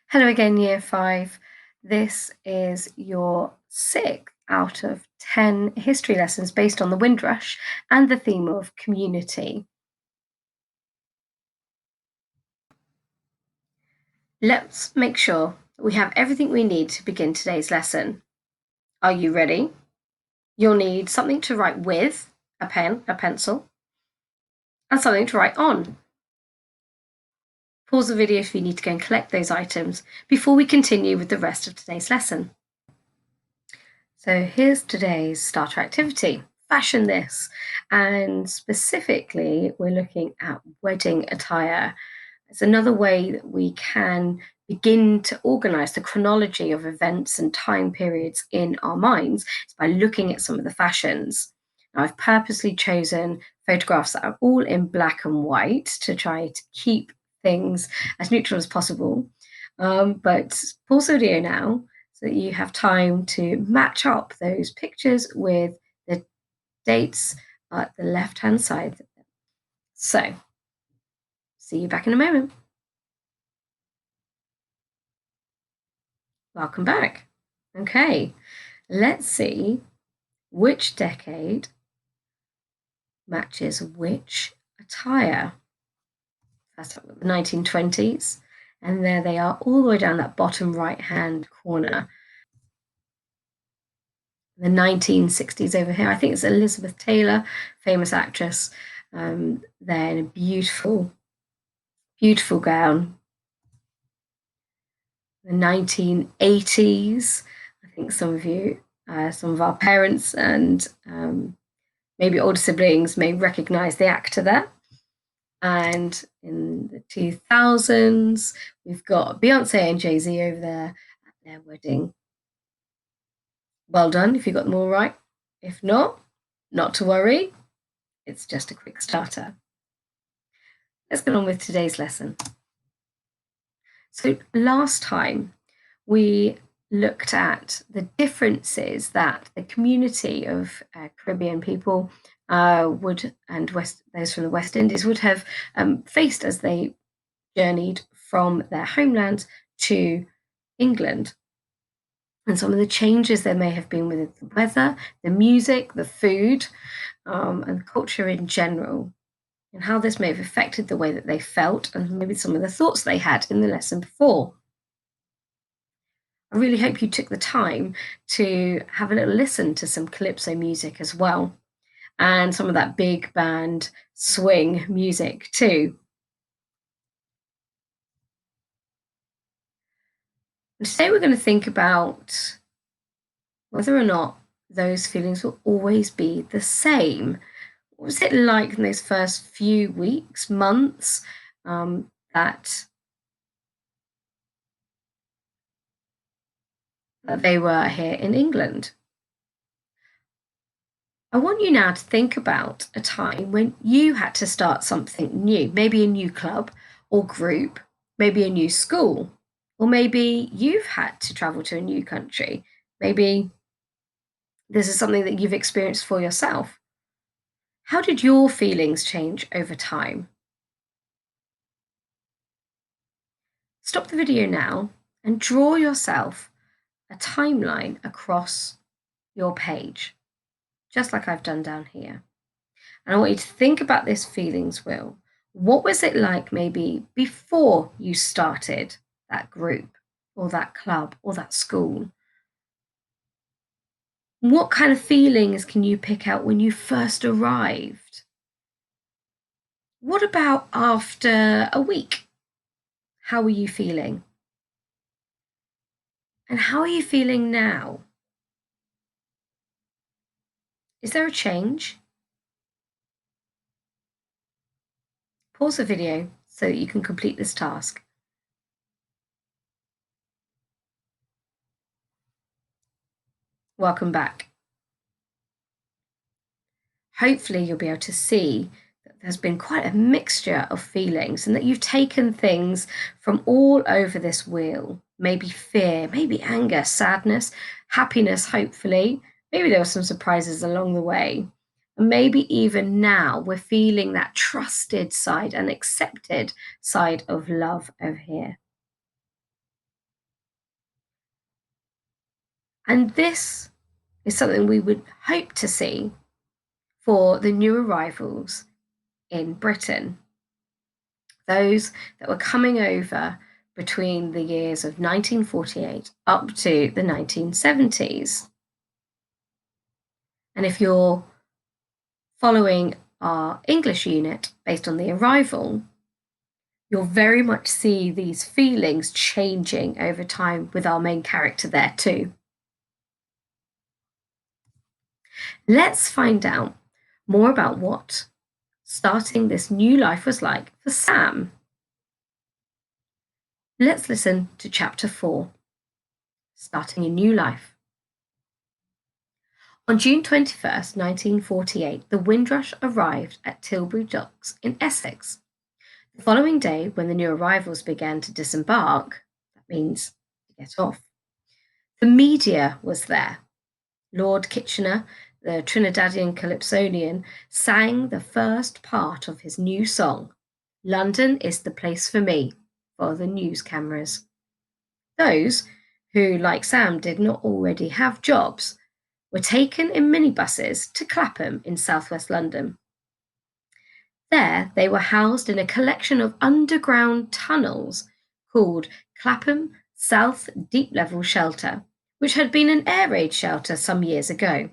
Hello again, Year 5. This is your sixth out of 10 history lessons based on the Windrush and the theme of community. Let's make sure we have everything we need to begin today's lesson. Are you ready? You'll need something to write with, a pen, a pencil, and something to write on. Pause the video if you need to go and collect those items before we continue with the rest of today's lesson. So here's today's starter activity. Fashion this. And specifically, we're looking at wedding attire. It's another way that we can begin to organize the chronology of events and time periods in our minds is by looking at some of the fashions. Now, I've purposely chosen photographs that are all in black and white to try to keep things as neutral as possible. But pause the video now so that you have time to match up those pictures with the dates at the left-hand side. So, see you back in a moment. Welcome back. Okay, let's see which decade matches which attire. First up, the 1920s, and there they are all the way down that bottom right-hand corner. The 1960s over here, I think it's Elizabeth Taylor, famous actress, there in a beautiful, beautiful gown. The 1980s, I think some of our parents and maybe older siblings may recognize the actor there. And in the 2000s, we've got Beyonce and Jay-Z over there at their wedding. Well done if you got them all right. If not to worry. It's just a quick starter. Let's get on with today's lesson. So last time we looked at the differences that the community of Caribbean people those from the West Indies would have faced as they journeyed from their homeland to England. And some of the changes there may have been with the weather, the music, the food, and culture in general, and how this may have affected the way that they felt and maybe some of the thoughts they had in the lesson before. I really hope you took the time to have a little listen to some calypso music as well, and some of that big band swing music too. And today we're going to think about whether or not those feelings will always be the same. What was it like in those first few weeks, months, that they were here in England? I want you now to think about a time when you had to start something new, maybe a new club or group, maybe a new school, or maybe you've had to travel to a new country. Maybe this is something that you've experienced for yourself. How did your feelings change over time? Stop the video now and draw yourself a timeline across your page, just like I've done down here. And I want you to think about this feelings wheel. What was it like maybe before you started that group or that club or that school? What kind of feelings can you pick out when you first arrived? What about after a week? How were you feeling? And how are you feeling now? Is there a change? Pause the video so that you can complete this task. Welcome back. Hopefully you'll be able to see that there's been quite a mixture of feelings and that you've taken things from all over this wheel. Maybe fear, maybe anger, sadness, happiness, hopefully. Maybe there were some surprises along the way. And maybe even now we're feeling that trusted side and accepted side of love over here. And this is something we would hope to see for the new arrivals in Britain, those that were coming over between the years of 1948 up to the 1970s. And if you're following our English unit based on the arrival, you'll very much see these feelings changing over time with our main character there too. Let's find out more about what starting this new life was like for Sam. Let's listen to chapter 4, Starting a New Life. On June 21st, 1948, the Windrush arrived at Tilbury Docks in Essex. The following day, when the new arrivals began to disembark, that means to get off, the media was there. Lord Kitchener, the Trinidadian calypsonian, sang the first part of his new song, London is the Place for Me, for the news cameras. Those who, like Sam, did not already have jobs were taken in minibuses to Clapham in southwest London. There, they were housed in a collection of underground tunnels called Clapham South Deep Level Shelter, which had been an air raid shelter some years ago.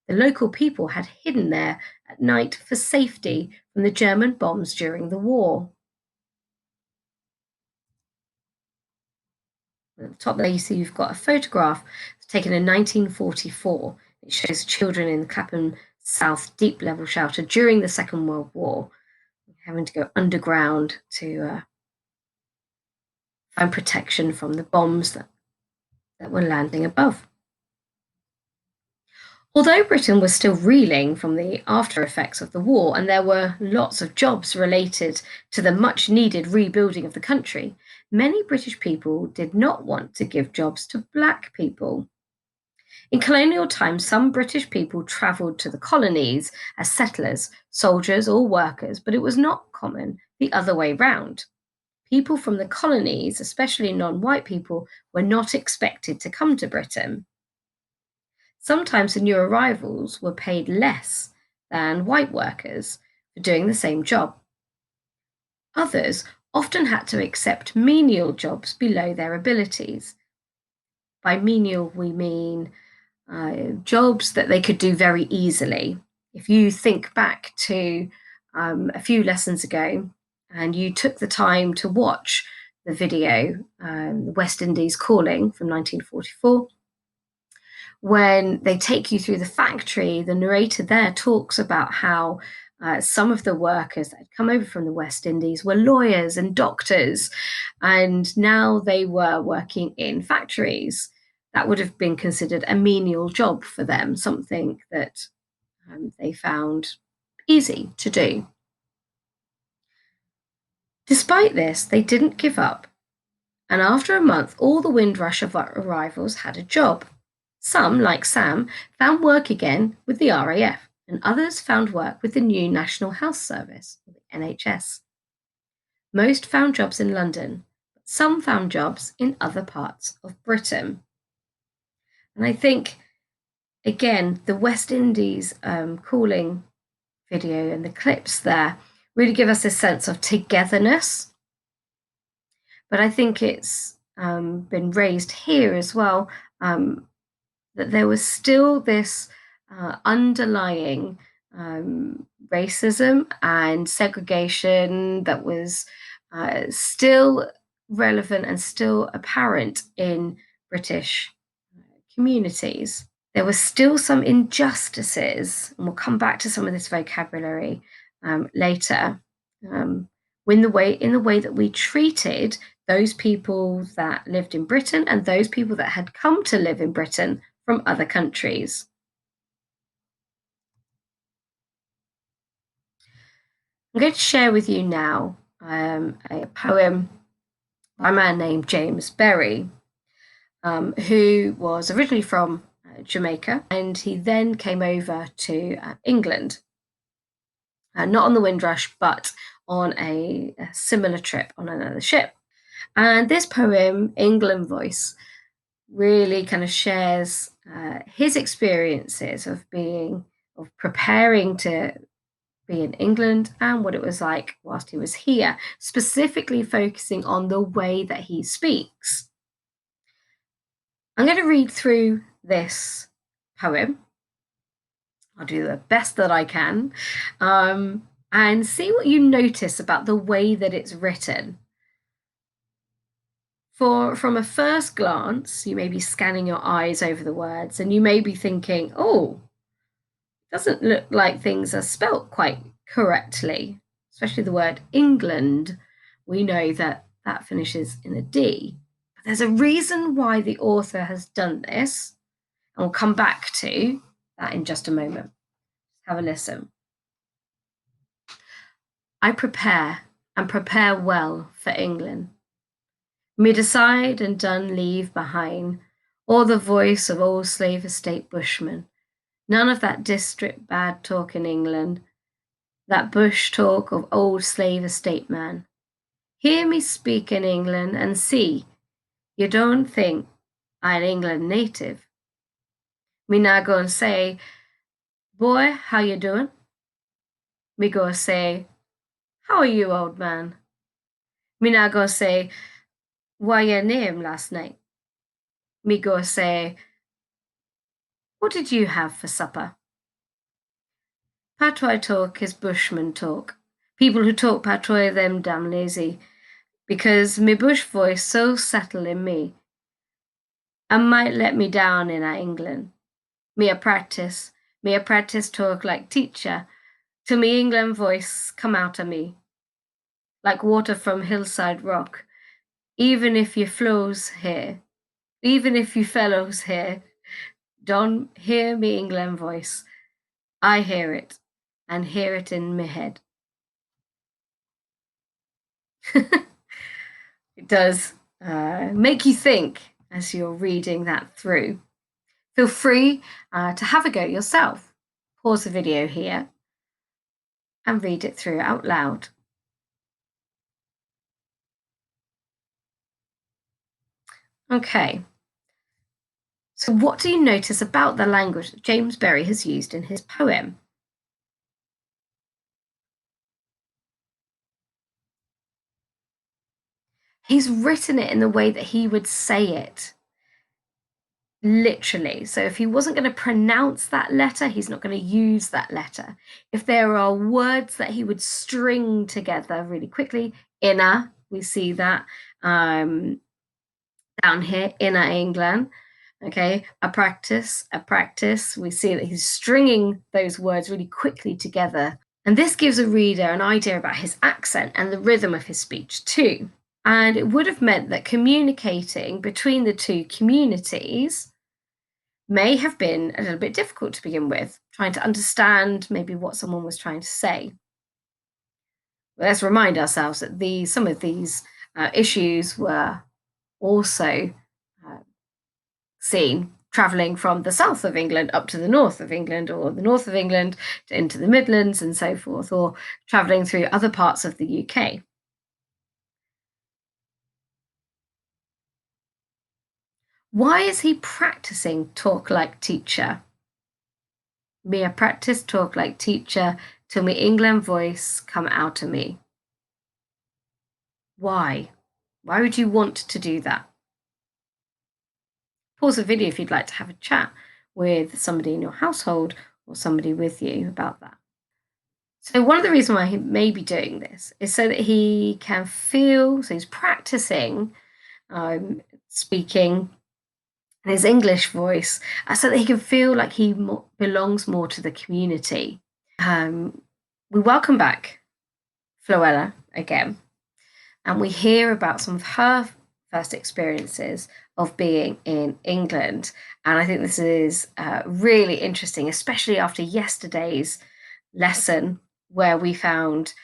The local people had hidden there at night for safety from the German bombs during the war. At the top there, you see you've got a photograph taken in 1944. It shows children in the Clapham South Deep Level Shelter during the Second World War, having to go underground to find protection from the bombs that were landing above. Although Britain was still reeling from the after effects of the war, and there were lots of jobs related to the much needed rebuilding of the country, many British people did not want to give jobs to black people. In colonial times, some British people travelled to the colonies as settlers, soldiers, or workers, but it was not common the other way round. People from the colonies, especially non white people, were not expected to come to Britain. Sometimes the new arrivals were paid less than white workers for doing the same job. Others often had to accept menial jobs below their abilities. By menial, we mean jobs that they could do very easily. If you think back to a few lessons ago and you took the time to watch the video, The West Indies Calling from 1944, when they take you through the factory, the narrator there talks about how some of the workers that had come over from the West Indies were lawyers and doctors, and now they were working in factories. That would have been considered a menial job for them, something that they found easy to do. Despite this, they didn't give up, and after a month, all the Windrush arrivals had a job. Some, like Sam, found work again with the RAF, and others found work with the new National Health Service, the NHS. Most found jobs in London, but some found jobs in other parts of Britain. And I think, again, the West Indies calling video and the clips there really give us a sense of togetherness. But I think it's been raised here as well, that there was still this underlying racism and segregation that was still relevant and still apparent in British communities. There were still some injustices, and we'll come back to some of this vocabulary later, in the way that we treated those people that lived in Britain and those people that had come to live in Britain from other countries. I'm going to share with you now a poem by a man named James Berry, who was originally from Jamaica, and he then came over to England, not on the Windrush, but on a similar trip on another ship. And this poem, England Voice, really kind of shares his experiences of preparing to be in England and what it was like whilst he was here, specifically focusing on the way that he speaks. I'm going to read through this poem. I'll do the best that I can, and see what you notice about the way that it's written. From a first glance, you may be scanning your eyes over the words and you may be thinking, oh, it doesn't look like things are spelt quite correctly, especially the word England. We know that that finishes in a D. But there's a reason why the author has done this, and we'll come back to that in just a moment. Have a listen. I prepare and prepare well for England. Me decide and done leave behind all the voice of old slave estate bushmen. None of that district bad talk in England, that bush talk of old slave estate man. Hear me speak in England and see, you don't think I'm England native. Me not gonna say, boy, how you doing? Me go say, how are you, old man? Me not gonna say, why your name last night? Me go say, what did you have for supper? Patois talk is bushman talk. People who talk patois them damn lazy, because me bush voice so settle in me, and might let me down in England. Me a practice talk like teacher, till me England voice come out of me, like water from hillside rock. Even if you flows here, even if you fellows here, don't hear me England voice. I hear it, and hear it in me head. It does make you think as you're reading that through. Feel free to have a go yourself. Pause the video here and read it through out loud. Okay. So what do you notice about the language that James Berry has used in his poem? He's written it in the way that he would say it. Literally. So if he wasn't going to pronounce that letter, he's not going to use that letter. If there are words that he would string together really quickly, inner, we see that down here, inner England. Okay, a practice. We see that he's stringing those words really quickly together. And this gives a reader an idea about his accent and the rhythm of his speech too. And it would have meant that communicating between the two communities may have been a little bit difficult to begin with, trying to understand maybe what someone was trying to say. Let's remind ourselves that some of these issues were also seen travelling from the south of England up to the north of England, or the north of England into the Midlands and so forth, or travelling through other parts of the UK. Why is he practicing talk like teacher? Me a practice talk like teacher till me England voice come out of me. Why? Why would you want to do that? Pause the video if you'd like to have a chat with somebody in your household or somebody with you about that. So one of the reasons why he may be doing this is so that he can feel, so he's practicing speaking in his English voice so that he can feel like he belongs more to the community. We welcome back Floella again, and we hear about some of her first experiences of being in England. And I think this is really interesting, especially after yesterday's lesson, where we found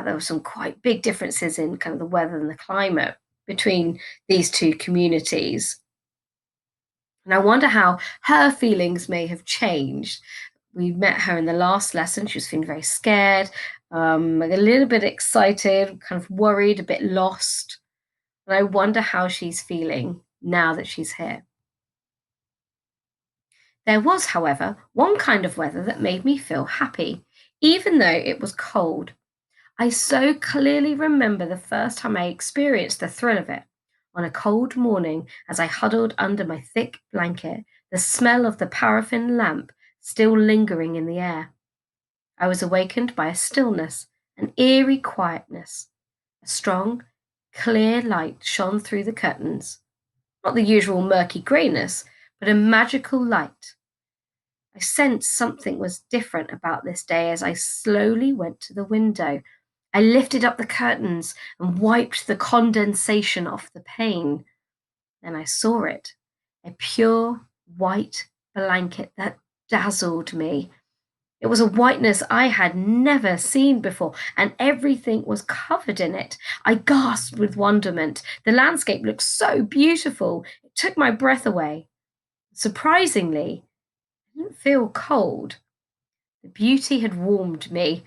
there were some quite big differences in kind of the weather and the climate between these two communities. And I wonder how her feelings may have changed. We met her in the last lesson. She was feeling very scared, a little bit excited, kind of worried, a bit lost. And I wonder how she's feeling now that she's here. There was, however, one kind of weather that made me feel happy, even though it was cold. I so clearly remember the first time I experienced the thrill of it. On a cold morning, as I huddled under my thick blanket, the smell of the paraffin lamp still lingering in the air. I was awakened by a stillness, an eerie quietness. A strong, clear light shone through the curtains. Not the usual murky greyness, but a magical light. I sensed something was different about this day as I slowly went to the window. I lifted up the curtains and wiped the condensation off the pane. Then I saw it, a pure white blanket that dazzled me. It was a whiteness I had never seen before, and everything was covered in it. I gasped with wonderment. The landscape looked so beautiful, it took my breath away. Surprisingly, I didn't feel cold. The beauty had warmed me.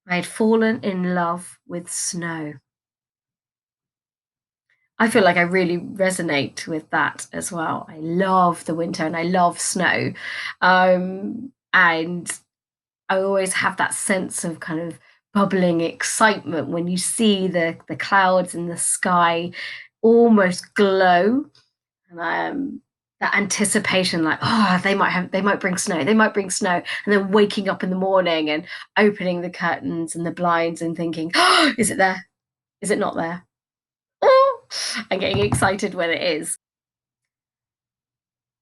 I had fallen in love with snow. I feel like I really resonate with that as well. I love the winter and I love snow. And I always have that sense of kind of bubbling excitement when you see the clouds in the sky almost glow. And that anticipation, like, oh, they might bring snow, they might bring snow, and then waking up in the morning and opening the curtains and the blinds and thinking, oh, is it there? Is it not there? Oh, and getting excited when it is.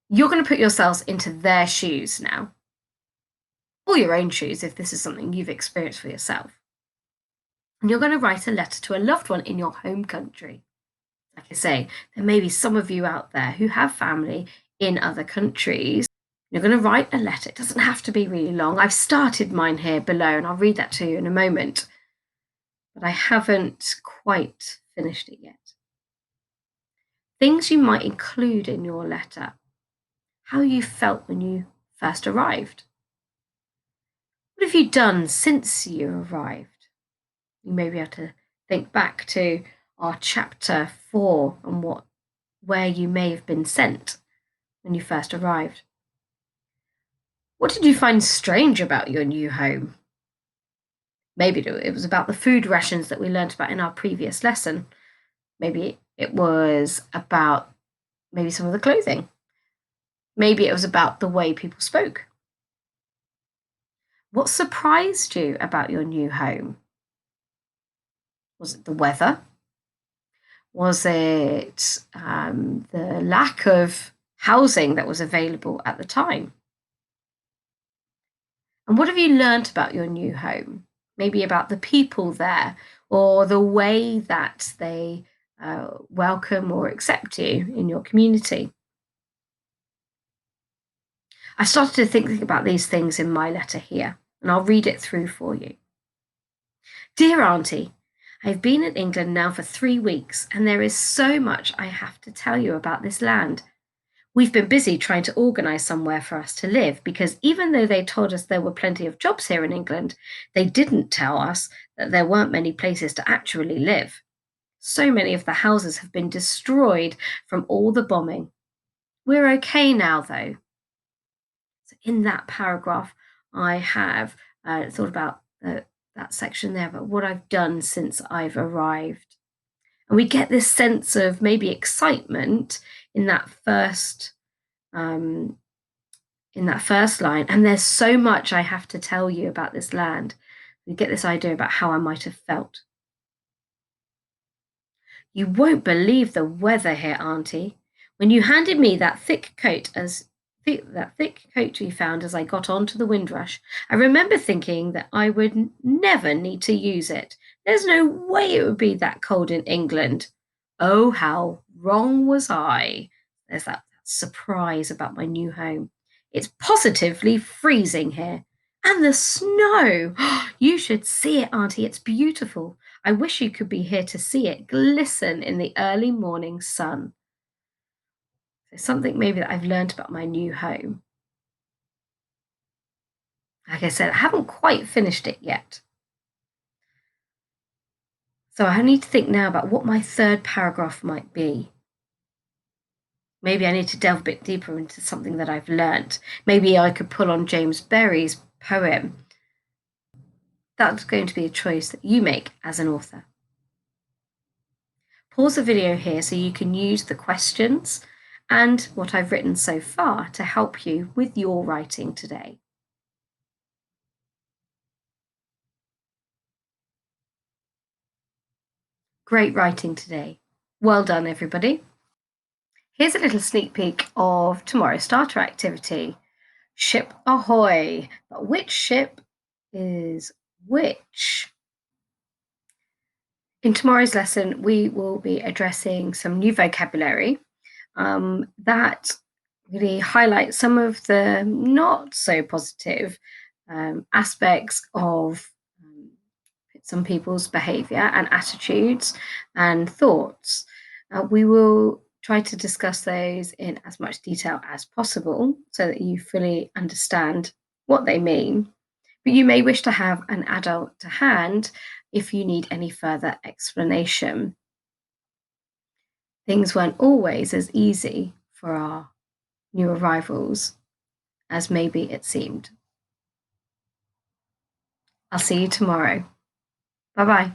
You're going to put yourselves into their shoes now, or your own shoes if this is something you've experienced for yourself. And you're going to write a letter to a loved one in your home country. Like I say, there may be some of you out there who have family in other countries. You're going to write a letter. It doesn't have to be really long. I've started mine here below, and I'll read that to you in a moment. But I haven't quite finished it yet. Things you might include in your letter. How you felt when you first arrived. What have you done since you arrived? You may be able to think back to our chapter 4 and where you may have been sent when you first arrived. What did you find strange about your new home? Maybe it was about the food rations that we learned about in our previous lesson. Maybe it was about maybe some of the clothing. Maybe it was about the way people spoke. What surprised you about your new home? Was it the weather? Was it the lack of housing that was available at the time? And what have you learnt about your new home? Maybe about the people there or the way that they welcome or accept you in your community. I started to think about these things in my letter here, and I'll read it through for you. Dear Auntie, I've been in England now for 3 weeks, and there is so much I have to tell you about this land. We've been busy trying to organise somewhere for us to live because even though they told us there were plenty of jobs here in England, they didn't tell us that there weren't many places to actually live. So many of the houses have been destroyed from all the bombing. We're okay now, though. So in that paragraph, I have thought about that section there, but what I've done since I've arrived. And we get this sense of maybe excitement in that first um, line. And there's so much I have to tell you about this land. We get this idea about how I might have felt. You won't believe the weather here, Auntie. When you handed me that thick coat you found as I got onto the Windrush, I remember thinking that I would never need to use it. There's no way it would be that cold in England. Oh, how wrong was I? There's that surprise about my new home. It's positively freezing here. And the snow! You should see it, Auntie. It's beautiful. I wish you could be here to see it glisten in the early morning sun. So something maybe that I've learned about my new home. Like I said, I haven't quite finished it yet. So I need to think now about what my third paragraph might be. Maybe I need to delve a bit deeper into something that I've learnt. Maybe I could pull on James Berry's poem. That's going to be a choice that you make as an author. Pause the video here so you can use the questions and what I've written so far to help you with your writing today. Great writing today. Well done, everybody. Here's a little sneak peek of tomorrow's starter activity. Ship ahoy! But which ship is which? In tomorrow's lesson, we will be addressing some new vocabulary that really highlight some of the not so positive aspects of some people's behavior and attitudes and thoughts. We will try to discuss those in as much detail as possible so that you fully understand what they mean. But you may wish to have an adult to hand if you need any further explanation. Things weren't always as easy for our new arrivals as maybe it seemed. I'll see you tomorrow. Bye bye.